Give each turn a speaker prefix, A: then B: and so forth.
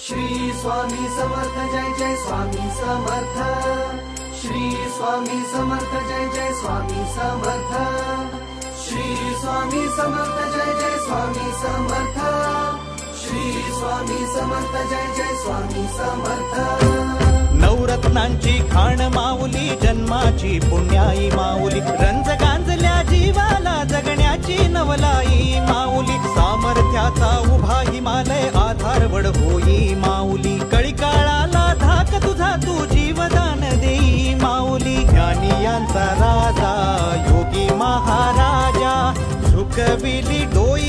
A: श्री स्वामी समर्थ जय जय स्वामी समर्थ। श्री स्वामी समर्थ जय जय स्वामी समर्थ। श्री स्वामी समर्थ जय जय स्वामी समर्थ। श्री स्वामी समर्थ जय जय स्वामी समर्थ।
B: नवरत्नांची खाण माऊली, जन्माची पुण्याई माऊली, रंज गांजल्या जीवाला जगण्याची नवलाई माऊली, सामर्थ्याचा उभा हिमालय आधारवड होई माऊली, कळी काळाला धाक तुझा तू जीवदान देई माऊली, ज्ञानियांचा राजा योगी महाराजा झुकविली डोई